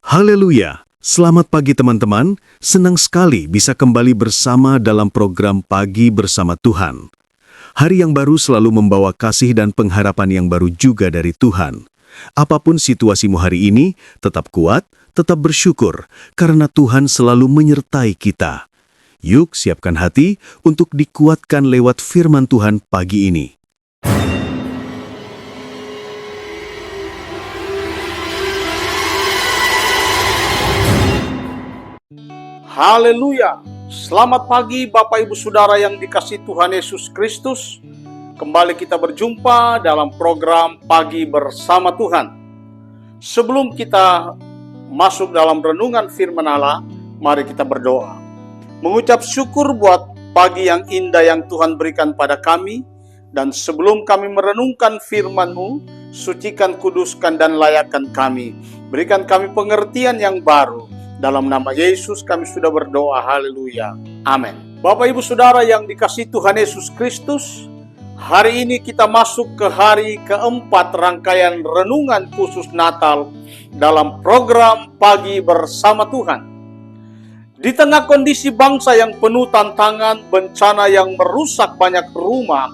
Haleluya! Selamat pagi teman-teman, senang sekali bisa kembali bersama dalam program Pagi Bersama Tuhan. Hari yang baru selalu membawa kasih dan pengharapan yang baru juga dari Tuhan. Apapun situasimu hari ini, tetap kuat, tetap bersyukur, karena Tuhan selalu menyertai kita. Yuk siapkan hati untuk dikuatkan lewat firman Tuhan pagi ini. Haleluya. Selamat pagi Bapak Ibu Saudara yang dikasihi Tuhan Yesus Kristus. Kembali kita berjumpa dalam program Pagi Bersama Tuhan. Sebelum kita masuk dalam renungan firman Allah, mari kita berdoa. Mengucap syukur buat pagi yang indah yang Tuhan berikan pada kami. Dan sebelum kami merenungkan firman-Mu, sucikan, kuduskan, dan layakkan kami. Berikan kami pengertian yang baru. Dalam nama Yesus kami sudah berdoa, haleluya, amin. Bapak Ibu Saudara yang dikasihi Tuhan Yesus Kristus, hari ini kita masuk ke hari keempat rangkaian renungan khusus Natal dalam program Pagi Bersama Tuhan. Di tengah kondisi bangsa yang penuh tantangan, bencana yang merusak banyak rumah,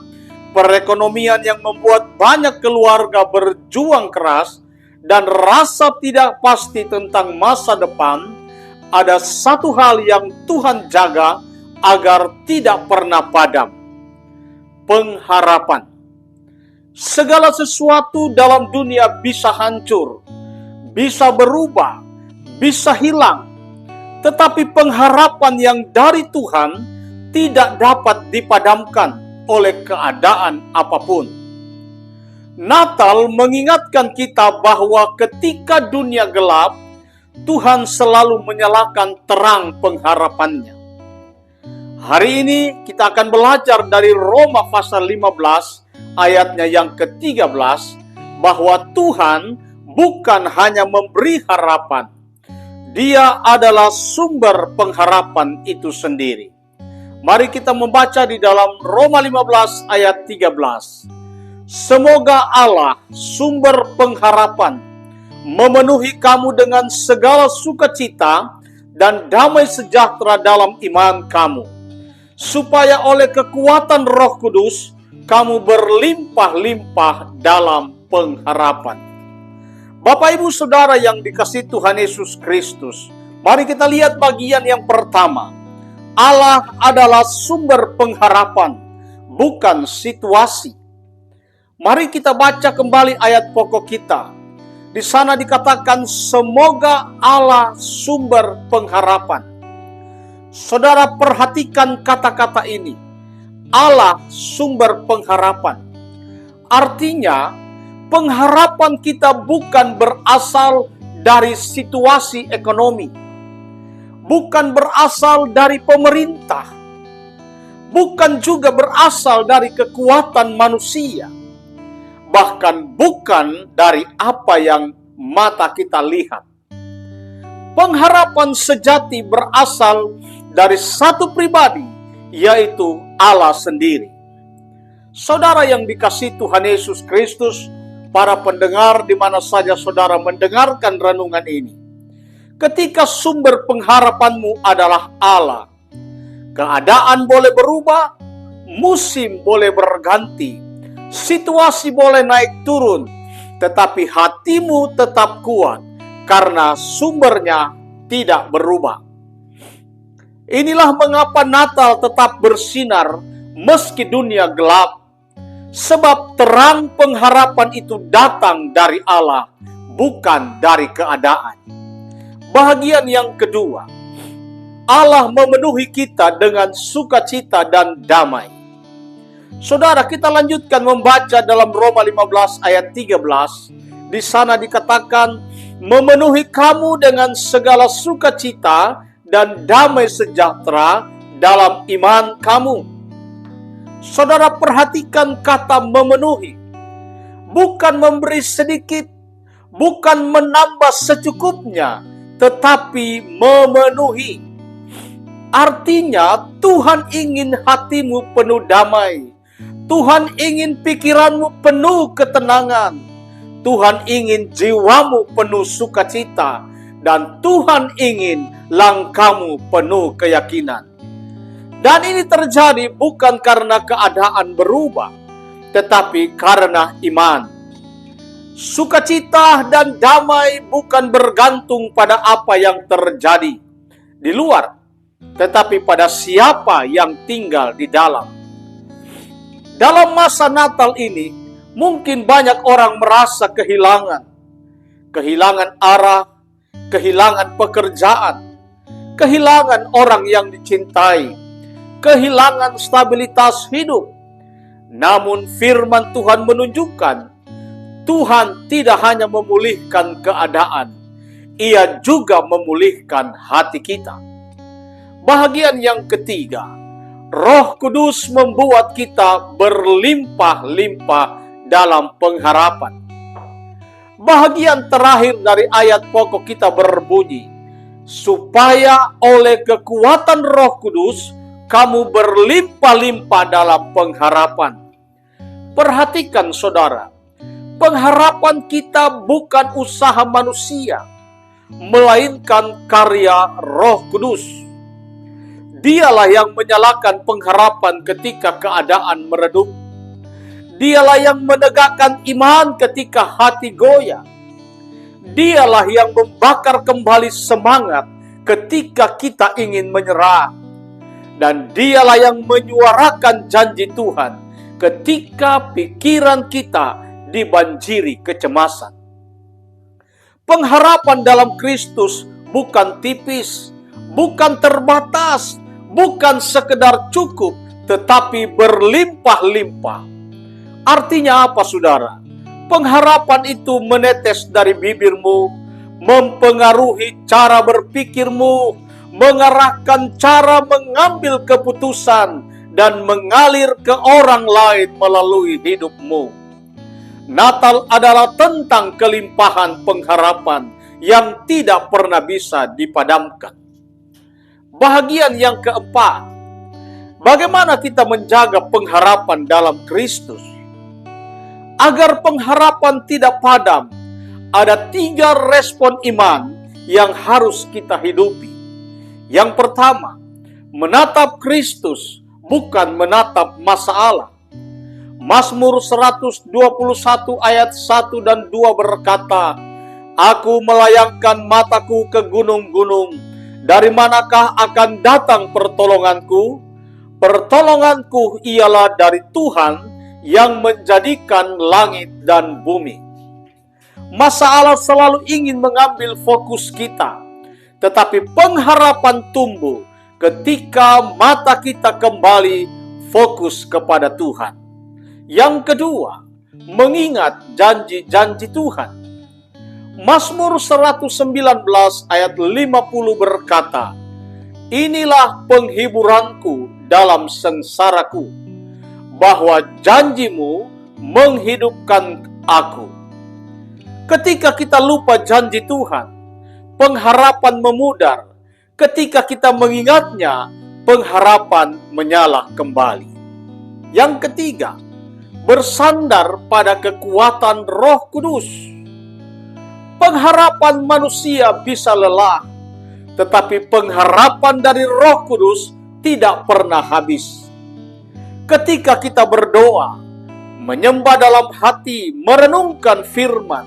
perekonomian yang membuat banyak keluarga berjuang keras, dan rasa tidak pasti tentang masa depan, ada satu hal yang Tuhan jaga agar tidak pernah padam. Pengharapan. Segala sesuatu dalam dunia bisa hancur, bisa berubah, bisa hilang. Tetapi pengharapan yang dari Tuhan tidak dapat dipadamkan oleh keadaan apapun. Natal mengingatkan kita bahwa ketika dunia gelap, Tuhan selalu menyalakan terang pengharapannya. Hari ini kita akan belajar dari Roma pasal 15 ayatnya yang ke-13 bahwa Tuhan bukan hanya memberi harapan, Dia adalah sumber pengharapan itu sendiri. Mari kita membaca di dalam Roma 15 ayat 13. Semoga Allah, sumber pengharapan, memenuhi kamu dengan segala sukacita dan damai sejahtera dalam iman kamu, supaya oleh kekuatan Roh Kudus, kamu berlimpah-limpah dalam pengharapan. Bapak Ibu Saudara yang dikasihi Tuhan Yesus Kristus, mari kita lihat bagian yang pertama. Allah adalah sumber pengharapan, bukan situasi. Mari kita baca kembali ayat pokok kita. Di sana dikatakan, semoga Allah sumber pengharapan. Saudara perhatikan kata-kata ini. Allah sumber pengharapan. Artinya, pengharapan kita bukan berasal dari situasi ekonomi. Bukan berasal dari pemerintah. Bukan juga berasal dari kekuatan manusia. Bahkan bukan dari apa yang mata kita lihat. Pengharapan sejati berasal dari satu pribadi, yaitu Allah sendiri. Saudara yang dikasihi Tuhan Yesus Kristus, para pendengar di mana saja saudara mendengarkan renungan ini. Ketika sumber pengharapanmu adalah Allah, keadaan boleh berubah, musim boleh berganti, situasi boleh naik turun, tetapi hatimu tetap kuat karena sumbernya tidak berubah. Inilah mengapa Natal tetap bersinar meski dunia gelap, sebab terang pengharapan itu datang dari Allah, bukan dari keadaan. Bahagian yang kedua, Allah memenuhi kita dengan sukacita dan damai. Saudara, kita lanjutkan membaca dalam Roma 15 ayat 13. Di sana dikatakan, memenuhi kamu dengan segala sukacita dan damai sejahtera dalam iman kamu. Saudara perhatikan kata memenuhi. Bukan memberi sedikit, bukan menambah secukupnya, tetapi memenuhi. Artinya Tuhan ingin hatimu penuh damai. Tuhan ingin pikiranmu penuh ketenangan. Tuhan ingin jiwamu penuh sukacita. dan Tuhan ingin langkahmu penuh keyakinan. Dan ini terjadi bukan karena keadaan berubah, tetapi karena iman. Sukacita dan damai bukan bergantung pada apa yang terjadi di luar, tetapi pada siapa yang tinggal di dalam. Dalam masa Natal ini, mungkin banyak orang merasa kehilangan arah, kehilangan pekerjaan, kehilangan orang yang dicintai, kehilangan stabilitas hidup. Namun firman Tuhan menunjukkan, Tuhan tidak hanya memulihkan keadaan, Ia juga memulihkan hati kita. Bahagian yang ketiga, Roh Kudus membuat kita berlimpah-limpah dalam pengharapan. Bahagian terakhir dari ayat pokok kita berbunyi, supaya oleh kekuatan Roh Kudus, kamu berlimpah-limpah dalam pengharapan. Perhatikan saudara, pengharapan kita bukan usaha manusia, melainkan karya Roh Kudus. Dialah yang menyalakan pengharapan ketika keadaan meredup. Dialah yang menegakkan iman ketika hati goyah. Dialah yang membakar kembali semangat ketika kita ingin menyerah. Dan dialah yang menyuarakan janji Tuhan ketika pikiran kita dibanjiri kecemasan. Pengharapan dalam Kristus bukan tipis, bukan terbatas, bukan sekedar cukup, tetapi berlimpah-limpah. Artinya apa, saudara? Pengharapan itu menetes dari bibirmu, mempengaruhi cara berpikirmu, mengarahkan cara mengambil keputusan, dan mengalir ke orang lain melalui hidupmu. Natal adalah tentang kelimpahan pengharapan yang tidak pernah bisa dipadamkan. Bahagian yang keempat, bagaimana kita menjaga pengharapan dalam Kristus? Agar pengharapan tidak padam, ada 3 respon iman yang harus kita hidupi. Yang pertama, menatap Kristus, bukan menatap masalah. Mazmur 121 ayat 1 dan 2 berkata, Aku melayangkan mataku ke gunung-gunung, dari manakah akan datang pertolonganku? Pertolonganku ialah dari Tuhan yang menjadikan langit dan bumi. Masalah selalu ingin mengambil fokus kita, tetapi pengharapan tumbuh ketika mata kita kembali fokus kepada Tuhan. Yang kedua, mengingat janji-janji Tuhan. Mazmur 119 ayat 50 berkata, Inilah penghiburanku dalam sengsaraku, bahwa janjimu menghidupkan aku. Ketika kita lupa janji Tuhan, pengharapan memudar. Ketika kita mengingatnya, pengharapan menyala kembali. Yang ketiga, bersandar pada kekuatan Roh Kudus. Pengharapan manusia bisa lelah, tetapi pengharapan dari Roh Kudus tidak pernah habis. Ketika kita berdoa, menyembah dalam hati, merenungkan firman,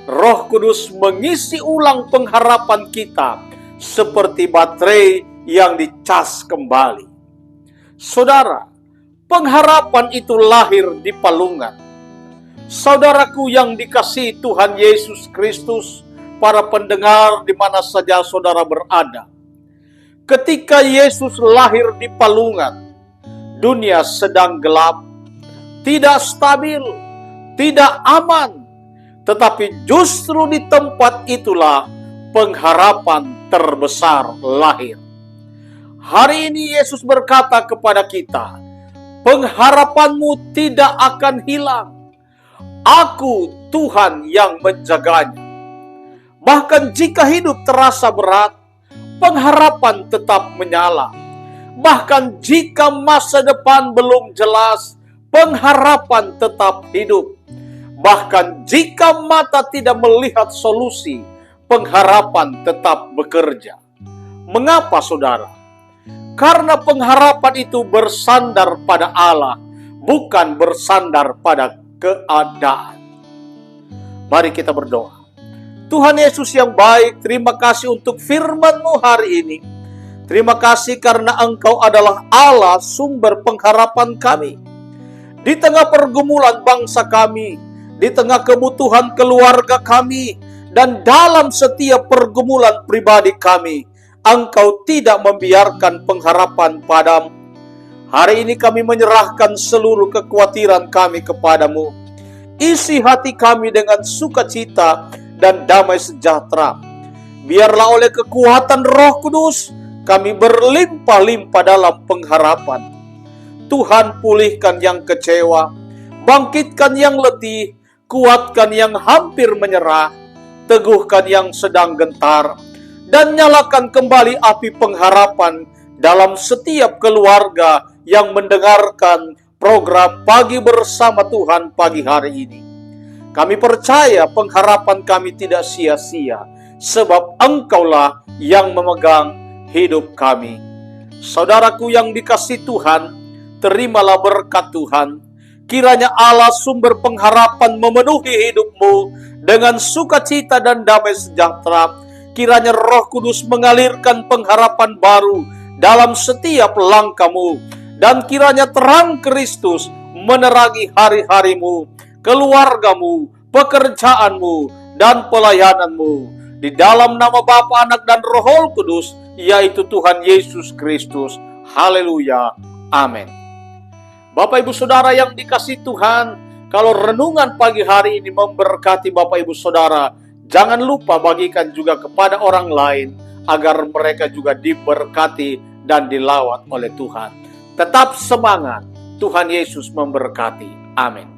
Roh Kudus mengisi ulang pengharapan kita seperti baterai yang dicas kembali. Saudara, pengharapan itu lahir di palungan. Saudaraku yang dikasihi Tuhan Yesus Kristus, para pendengar di mana saja saudara berada. Ketika Yesus lahir di palungan, dunia sedang gelap, tidak stabil, tidak aman. Tetapi justru di tempat itulah pengharapan terbesar lahir. Hari ini Yesus berkata kepada kita, pengharapanmu tidak akan hilang. Aku Tuhan yang menjaganya. Bahkan jika hidup terasa berat, pengharapan tetap menyala. Bahkan jika masa depan belum jelas, pengharapan tetap hidup. Bahkan jika mata tidak melihat solusi, pengharapan tetap bekerja. Mengapa, saudara? Karena pengharapan itu bersandar pada Allah, bukan bersandar pada keadaan. Mari kita berdoa. Tuhan Yesus yang baik, terima kasih untuk firman-Mu hari ini. Terima kasih karena Engkau adalah Allah sumber pengharapan kami. Di tengah pergumulan bangsa kami, di tengah kebutuhan keluarga kami, dan dalam setiap pergumulan pribadi kami, Engkau tidak membiarkan pengharapan padamu. Hari ini kami menyerahkan seluruh kekhawatiran kami kepadamu. Isi hati kami dengan sukacita dan damai sejahtera. Biarlah oleh kekuatan Roh Kudus, kami berlimpah-limpah dalam pengharapan. Tuhan, pulihkan yang kecewa, bangkitkan yang letih, kuatkan yang hampir menyerah, teguhkan yang sedang gentar, dan nyalakan kembali api pengharapan dalam setiap keluarga yang mendengarkan program Pagi Bersama Tuhan pagi hari ini. Kami percaya pengharapan kami tidak sia-sia, sebab Engkaulah yang memegang hidup kami. Saudaraku yang dikasihi Tuhan, terimalah berkat Tuhan. Kiranya Allah sumber pengharapan memenuhi hidupmu dengan sukacita dan damai sejahtera. Kiranya Roh Kudus mengalirkan pengharapan baru dalam setiap langkahmu. Dan kiranya terang Kristus menerangi hari-harimu, keluargamu, pekerjaanmu, dan pelayananmu. Di dalam nama Bapa, Anak, dan Roh Kudus, yaitu Tuhan Yesus Kristus. Haleluya. Amin. Bapak Ibu Saudara yang dikasihi Tuhan, kalau renungan pagi hari ini memberkati Bapak Ibu Saudara, jangan lupa bagikan juga kepada orang lain, agar mereka juga diberkati dan dilawat oleh Tuhan. Tetap semangat, Tuhan Yesus memberkati. Amin.